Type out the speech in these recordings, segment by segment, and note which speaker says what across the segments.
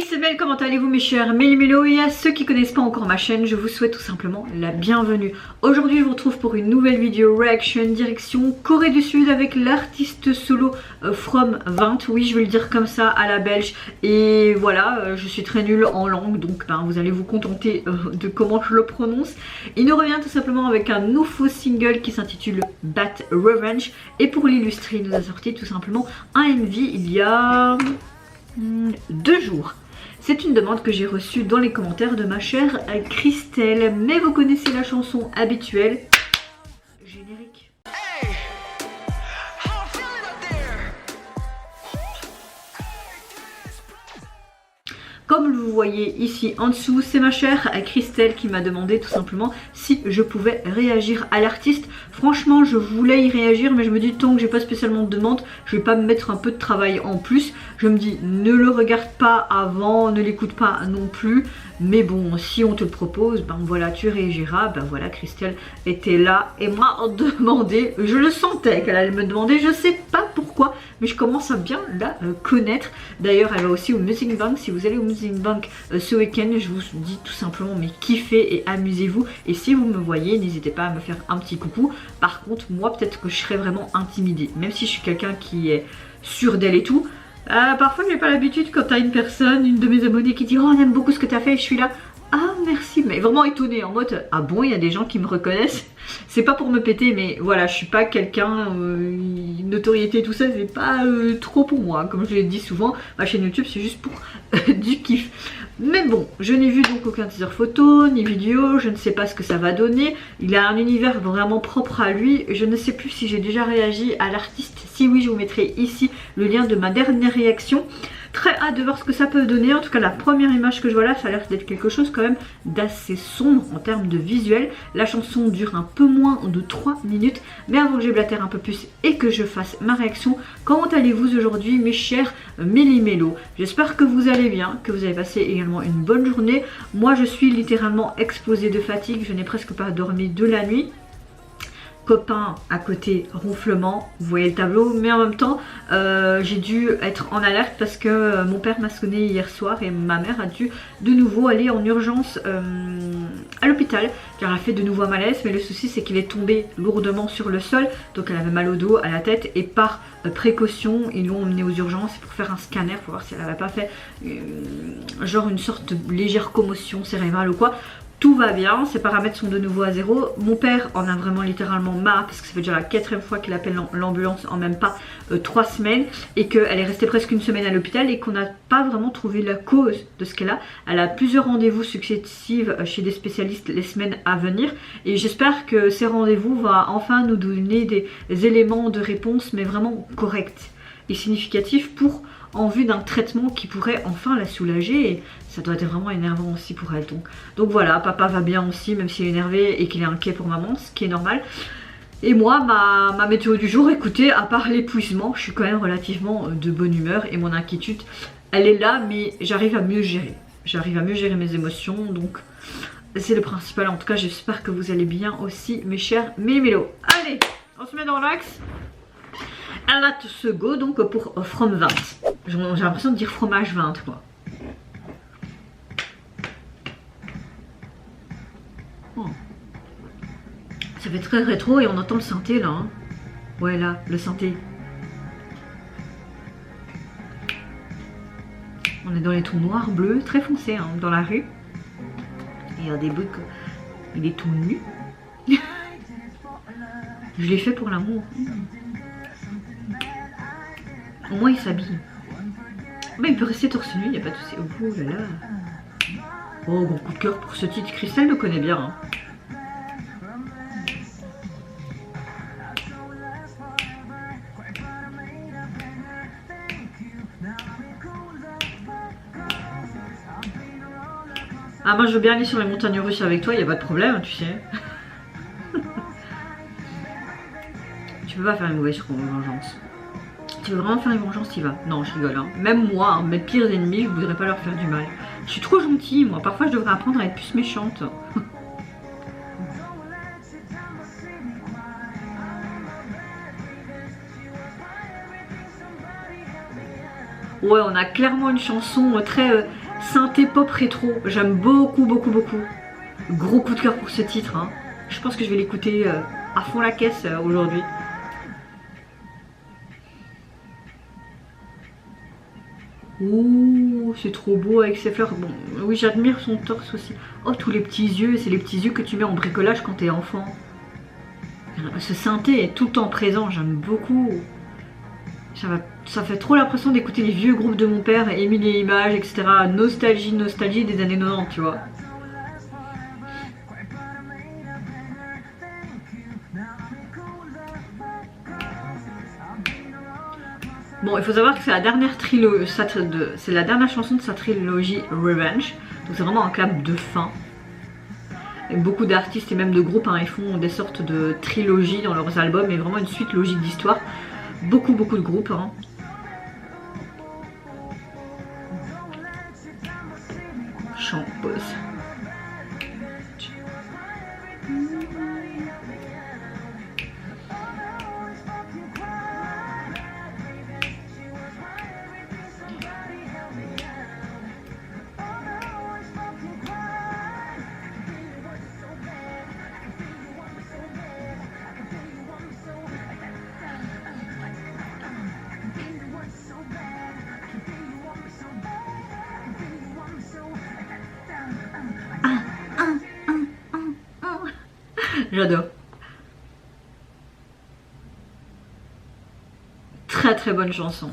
Speaker 1: c'est Mel, comment allez-vous mes chers Méli-Mélo? Et à ceux qui connaissent pas encore ma chaîne, je vous souhaite tout simplement la bienvenue. Aujourd'hui je vous retrouve pour une nouvelle vidéo reaction direction Corée du Sud avec l'artiste solo From20. Oui, je vais le dire comme ça à la belge. Et voilà, je suis très nulle en langue, donc vous allez vous contenter de comment je le prononce. Il nous revient tout simplement avec un nouveau single qui s'intitule Bad Revenge. Et pour l'illustrer, il nous a sorti tout simplement un MV il y a 2 jours. C'est une demande que j'ai reçue dans les commentaires de ma chère Christelle. Mais vous connaissez la chanson habituelle. Générique. Comme vous voyez ici en dessous, c'est ma chère Christelle qui m'a demandé tout simplement si je pouvais réagir à l'artiste. Franchement, je voulais y réagir, mais je me dis tant que j'ai pas spécialement de demande, je vais pas me mettre un peu de travail en plus. Je me dis ne le regarde pas avant, ne l'écoute pas non plus. Mais bon, si on te le propose, voilà, tu réagiras. Voilà, Christelle était là et m'a demandé. Je le sentais qu'elle allait me demander, je sais pas pourquoi, mais je commence à bien la connaître. D'ailleurs, elle va aussi au Music Bank. Si vous allez au Music Bank ce week-end, je vous dis tout simplement, mais kiffez et amusez-vous. Et si vous me voyez, n'hésitez pas à me faire un petit coucou. Par contre, moi, peut-être que je serais vraiment intimidée, même si je suis quelqu'un qui est sûr d'elle et tout. Parfois j'ai pas l'habitude quand t'as une personne, une de mes abonnées qui dit oh on aime beaucoup ce que t'as fait, et je suis là ah merci, mais vraiment étonnée en mode ah bon, il y a des gens qui me reconnaissent. C'est pas pour me péter, mais voilà, je suis pas quelqu'un, notoriété tout ça c'est pas trop pour moi. Comme je l'ai dit souvent, ma chaîne YouTube c'est juste pour du kiff. Mais bon, je n'ai vu donc aucun teaser photo ni vidéo, je ne sais pas ce que ça va donner. Il a un univers vraiment propre à lui. Je ne sais plus si j'ai déjà réagi à l'artiste. Si oui, je vous mettrai ici le lien de ma dernière réaction. Très hâte de voir ce que ça peut donner. En tout cas, la première image que je vois là, ça a l'air d'être quelque chose quand même d'assez sombre en termes de visuel. La chanson dure un peu moins de 3 minutes. Mais avant que j'éblatère un peu plus et que je fasse ma réaction, comment allez-vous aujourd'hui mes chers Méli-Mélo? J'espère que vous allez bien, que vous avez passé également une bonne journée. Moi, je suis littéralement explosée de fatigue. Je n'ai presque pas dormi de la nuit. Copain à côté, ronflement, vous voyez le tableau, mais en même temps j'ai dû être en alerte parce que mon père m'a sonné hier soir et ma mère a dû de nouveau aller en urgence à l'hôpital car elle a fait de nouveau un malaise. Mais le souci c'est qu'il est tombé lourdement sur le sol, donc elle avait mal au dos, à la tête, et par précaution ils l'ont emmenée aux urgences pour faire un scanner pour voir si elle n'avait pas fait genre une sorte de légère commotion cérébrale ou quoi. Tout va bien, ses paramètres sont de nouveau à zéro. Mon père en a vraiment littéralement marre parce que ça fait déjà la 4e fois qu'il appelle l'ambulance en même pas 3 semaines, et qu'elle est restée presque une semaine à l'hôpital et qu'on n'a pas vraiment trouvé la cause de ce qu'elle a. Elle a plusieurs rendez-vous successifs chez des spécialistes les semaines à venir, et j'espère que ces rendez-vous vont enfin nous donner des éléments de réponse mais vraiment corrects et significatifs en vue d'un traitement qui pourrait enfin la soulager. Et ça doit être vraiment énervant aussi pour elle. Donc voilà, papa va bien aussi, même s'il est énervé et qu'il est inquiet pour maman, ce qui est normal. Et moi, ma météo du jour, écoutez, à part l'épuisement, je suis quand même relativement de bonne humeur, et mon inquiétude, elle est là, mais j'arrive à mieux gérer. J'arrive à mieux gérer mes émotions, donc c'est le principal. En tout cas, j'espère que vous allez bien aussi, mes chers Méli-Mélo. Allez, on se met dans l'axe. Elle a ce go donc pour From20. J'ai l'impression de dire fromage 20 quoi. Oh. Ça fait très rétro et on entend le synthé là. Hein. Ouais là, le synthé. On est dans les tons noirs, bleus, très foncés hein, dans la rue. Et il y a des bouts que... Il est tout nu. Je l'ai fait pour l'amour. Au moins il s'habille. Mais il peut rester torse nu, il n'y a pas de souci. Oh là là. Oh, bon coup de cœur pour ce titre. Christelle le connaît bien. Hein. Ah moi je veux bien aller sur les montagnes russes avec toi, il n'y a pas de problème, tu sais. Tu peux pas faire une mauvaise vengeance. Tu veux vraiment faire une vengeance, t'y vas. Non, je rigole. Hein. Même moi, hein, mes pires ennemis, je voudrais pas leur faire du mal. Je suis trop gentille, moi. Parfois, je devrais apprendre à être plus méchante. Ouais, on a clairement une chanson très synthé pop rétro. J'aime beaucoup, beaucoup, beaucoup. Gros coup de cœur pour ce titre. Hein. Je pense que je vais l'écouter à fond la caisse aujourd'hui. Ouh, c'est trop beau avec ses fleurs. Bon, oui, j'admire son torse aussi. Oh, tous les petits yeux, c'est les petits yeux que tu mets en bricolage quand t'es enfant. Ce synthé est tout le temps présent, j'aime beaucoup. Ça fait trop l'impression d'écouter les vieux groupes de mon père, Émile et Images, etc. Nostalgie, nostalgie des années 90, tu vois. Bon, il faut savoir que c'est la dernière c'est la dernière chanson de sa trilogie Revenge. Donc c'est vraiment un clap de fin. Et beaucoup d'artistes et même de groupes, hein, ils font des sortes de trilogies dans leurs albums, et vraiment une suite logique d'histoire. Beaucoup de groupes. Hein. Chant, pause. J'adore. Très bonne chanson.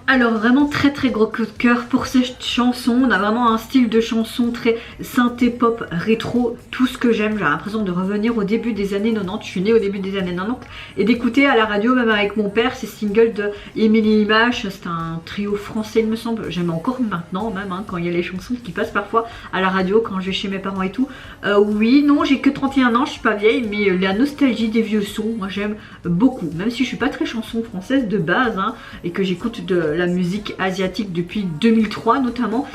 Speaker 1: Alors vraiment très gros coup de cœur pour cette chanson. On a vraiment un style de chanson très synthé pop rétro, tout ce que j'aime. J'ai l'impression de revenir au début des années 90. Je suis née au début des années 90 et d'écouter à la radio, même avec mon père, ces singles de Émilie Images. C'est un trio français il me semble. J'aime encore maintenant même hein, quand il y a les chansons qui passent parfois à la radio quand je vais chez mes parents et tout. Oui, non, j'ai que 31 ans, je suis pas vieille, mais la nostalgie des vieux sons, moi j'aime beaucoup. Même si je suis pas très chanson française de base hein, et que j'écoute de la musique asiatique depuis 2003 notamment,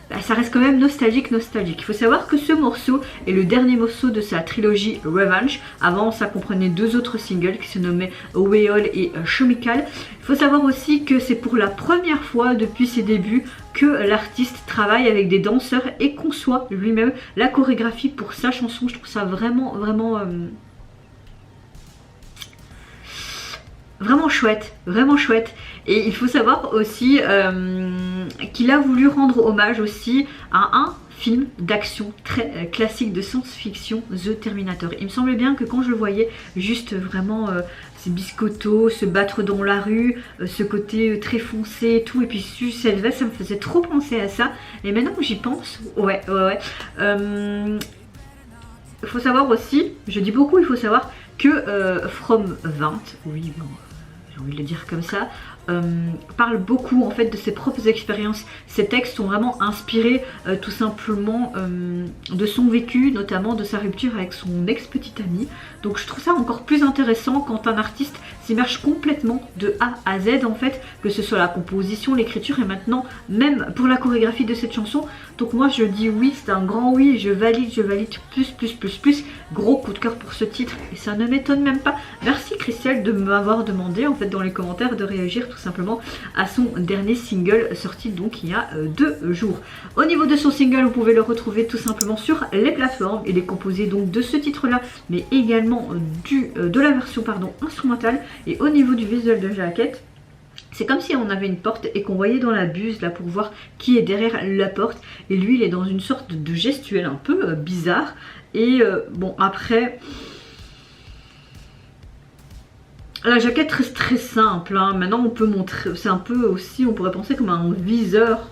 Speaker 1: bah, ça reste quand même nostalgique. Il faut savoir que ce morceau est le dernier morceau de sa trilogie Revenge. Avant ça comprenait deux autres singles qui se nommaient Weol et Shomical. Il faut savoir aussi que c'est pour la première fois depuis ses débuts que l'artiste travaille avec des danseurs et conçoit lui-même la chorégraphie pour sa chanson. Je trouve ça vraiment chouette, et il faut savoir aussi qu'il a voulu rendre hommage aussi à un film d'action très classique de science-fiction, The Terminator. Il me semblait bien que quand je le voyais juste vraiment ces biscottos, se battre dans la rue, ce côté très foncé et tout, et puis cette veste, ça me faisait trop penser à ça, et maintenant que j'y pense, ouais. Il faut savoir aussi, je dis beaucoup, il faut savoir que From 20, oui bon, j'ai envie de le dire comme ça, parle beaucoup en fait de ses propres expériences. Ses textes sont vraiment inspirés tout simplement de son vécu, notamment de sa rupture avec son ex-petite amie. Donc je trouve ça encore plus intéressant quand un artiste s'immerge complètement de A à Z en fait, que ce soit la composition, l'écriture et maintenant même pour la chorégraphie de cette chanson. Donc moi je dis oui, c'est un grand oui, je valide plus. Gros coup de cœur pour ce titre et ça ne m'étonne même pas. Merci Christelle de m'avoir demandé en fait dans les commentaires de réagir tout simplement à son dernier single sorti donc il y a 2 jours. Au niveau de son single, vous pouvez le retrouver tout simplement sur les plateformes. Il est composé donc de ce titre là mais également de la version instrumentale. Et au niveau du visuel de jaquette, c'est comme si on avait une porte et qu'on voyait dans la buse là pour voir qui est derrière la porte, et lui il est dans une sorte de gestuelle un peu bizarre. Et bon après la jaquette reste très simple hein. Maintenant on peut montrer, c'est un peu aussi, on pourrait penser comme un viseur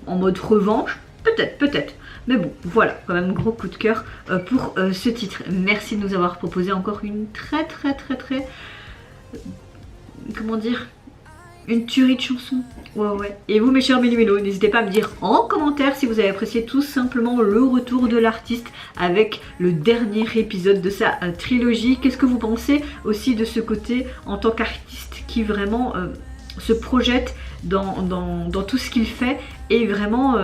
Speaker 1: en mode revanche, peut-être. Mais bon, voilà, quand même gros coup de cœur pour ce titre. Merci de nous avoir proposé encore une très comment dire, une tuerie de chansons. Ouais. Et vous mes chers Mélumélos, n'hésitez pas à me dire en commentaire si vous avez apprécié tout simplement le retour de l'artiste avec le dernier épisode de sa trilogie. Qu'est-ce que vous pensez aussi de ce côté en tant qu'artiste qui vraiment se projette dans tout ce qu'il fait et vraiment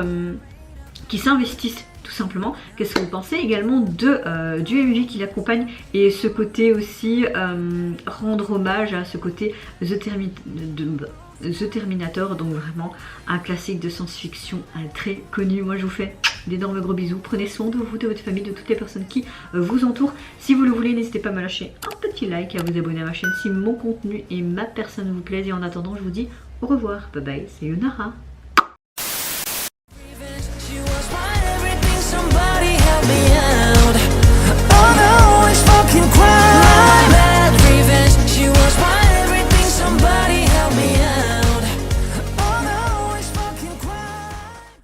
Speaker 1: qui s'investissent tout simplement. Qu'est-ce que vous pensez également de du MV qui l'accompagne et ce côté aussi rendre hommage à ce côté The Terminator, The Terminator, donc vraiment un classique de science-fiction très connu. Moi je vous fais d'énormes gros bisous, prenez soin de vous, de votre famille, de toutes les personnes qui vous entourent. Si vous le voulez, n'hésitez pas à me lâcher un petit like et à vous abonner à ma chaîne si mon contenu et ma personne vous plaisent. Et en attendant, je vous dis au revoir, bye bye, c'est Yunara.